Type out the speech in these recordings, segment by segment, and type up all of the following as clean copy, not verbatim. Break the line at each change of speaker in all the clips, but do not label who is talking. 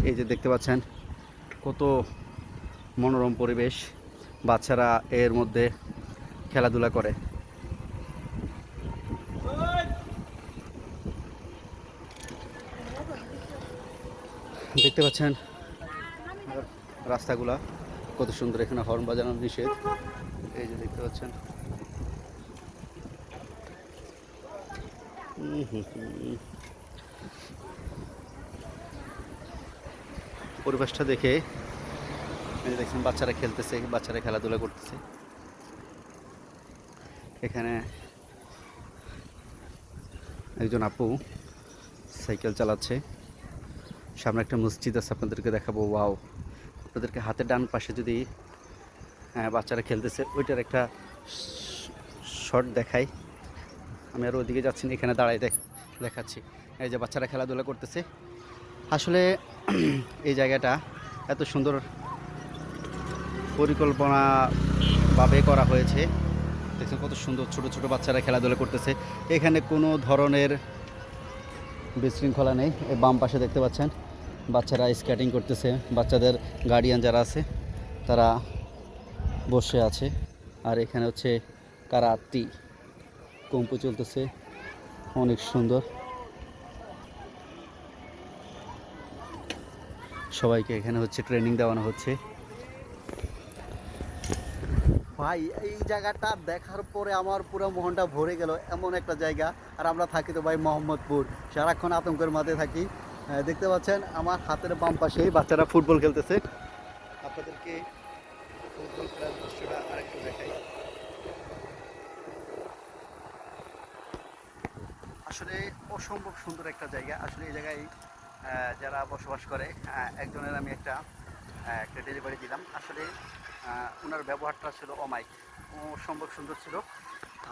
এই যে দেখতে পাচ্ছেন কত মনোরম পরিবেশ, বাচ্চারা এর মধ্যে খেলাধুলা করে। দেখতে পাচ্ছেন রাস্তাগুলা কত সুন্দর, এখানে হর্ন বাজানো নিষেধ। এই যে দেখতে পাচ্ছেন পরিবেশটা দেখে দেখছেন বাচ্চারা খেলতেছে, বাচ্চারা খেলাধুলা করতেছে। এখানে একজন আপু সাইকেল চালাচ্ছে, সামনে একটা মসজিদ আছে, আপনাদেরকে দেখাবো। ওয়াও, আপনাদেরকে হাতের ডান পাশে যদি বাচ্চারা খেলতেছে ওইটার একটা শর্ট দেখাই। আমি আর ওইদিকে যাচ্ছি না, এখানে দাঁড়াই দেখাচ্ছি। এই যে বাচ্চারা খেলাধুলা করতেছে। আসলে এই জায়গাটা এত সুন্দর পরিকল্পনাভাবে করা হয়েছে। দেখছেন কত সুন্দর ছোট ছোট বাচ্চারা খেলাধুলা করতেছে। এখানে কোনো ধরনের বিশৃঙ্খলা নেই। এই বাম পাশে দেখতে পাচ্ছেন বাচ্চারা স্কেটিং করতেছে, বাচ্চাদের গার্ডিয়ান যারা আছে তারা বসে আছে। আর এখানে হচ্ছে কারাতি কুম্ফু চলতেছে, অনেক সুন্দর। সবাইকে এখানে হচ্ছে ট্রেনিং দেওয়ানো হচ্ছে। ভাই, এই জায়গাটা দেখার পরে আমার পুরো মনটা ভরে গেল, এমন একটা জায়গা। আর আমরা থাকি তো ভাই মোহাম্মদপুর, সারাক্ষণ আতঙ্কের মাঝে থাকি। দেখতে পাচ্ছেন আমার হাতের বাম পাশেই বাচ্চারা ফুটবল খেলতেছে। আপনাদেরকে ফুটবল খেলার দৃশ্যটা আরেকটু দেখাই। আসলে অসম্ভব সুন্দর একটা জায়গা। আসলে এই জায়গায় যারা বসবাস করে, একজনের আমি একটা ডেলিভারি দিলাম। আসলে ওনার ব্যবহারটা ছিল অমায়িক, অসম্ভব সুন্দর ছিল।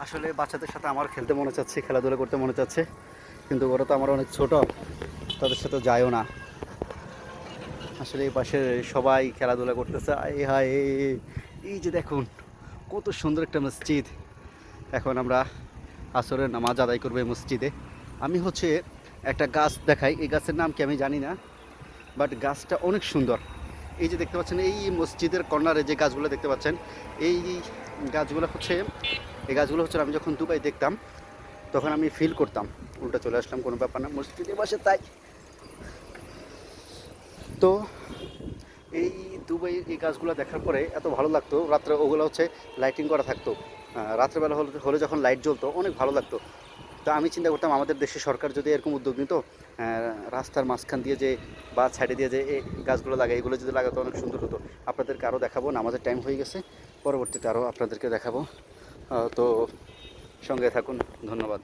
আসলে বাচ্চাদের সাথে আমার খেলতে মনে চাচ্ছে, খেলাধুলা করতে মনে চাচ্ছে, কিন্তু ওরা তো আমার অনেক ছোট, তাদের সাথে যায়ও না। আসলে এই পাশে সবাই খেলাধুলা করতেছে। এই হায়, এই যে দেখুন কত সুন্দর একটা মসজিদ। এখন আমরা আসরের নামাজ আদায় করবো এই মসজিদে। আমি হচ্ছে একটা গাছ দেখাই, এই গাছের নাম কি আমি জানি না, বাট গাছটা অনেক সুন্দর। এই যে দেখতে পাচ্ছেন এই মসজিদের কর্নারে যে গাছগুলো দেখতে পাচ্ছেন, এই গাছগুলো হচ্ছে আমি যখন দুবাই দেখতাম তখন আমি ফিল করতাম। উল্টা চলে আসলাম, কোনো ব্যাপার না, মসজিদের পাশে তাই। তো এই দুবাই এই গাছগুলো দেখার পরে এত ভালো লাগতো। রাত্রে ওগুলো হচ্ছে লাইটিং করা থাকতো, রাত্রেবেলা হলে যখন লাইট জ্বলতো অনেক ভালো লাগতো। তো আমি চিন্তা করতাম আমাদের দেশের সরকার যদি এরকম উদ্যোগ নিত, রাস্তার মাঝখান দিয়ে যে বা সাইডে দিয়ে যে এই গাছগুলো লাগায়, এগুলো যদি লাগাতো অনেক সুন্দর হতো। আপনাদেরকে আরও দেখাবো, নামাজের টাইম হয়ে গেছে, পরবর্তীতে আরও আপনাদেরকে দেখাবো। তো সঙ্গে থাকুন, ধন্যবাদ।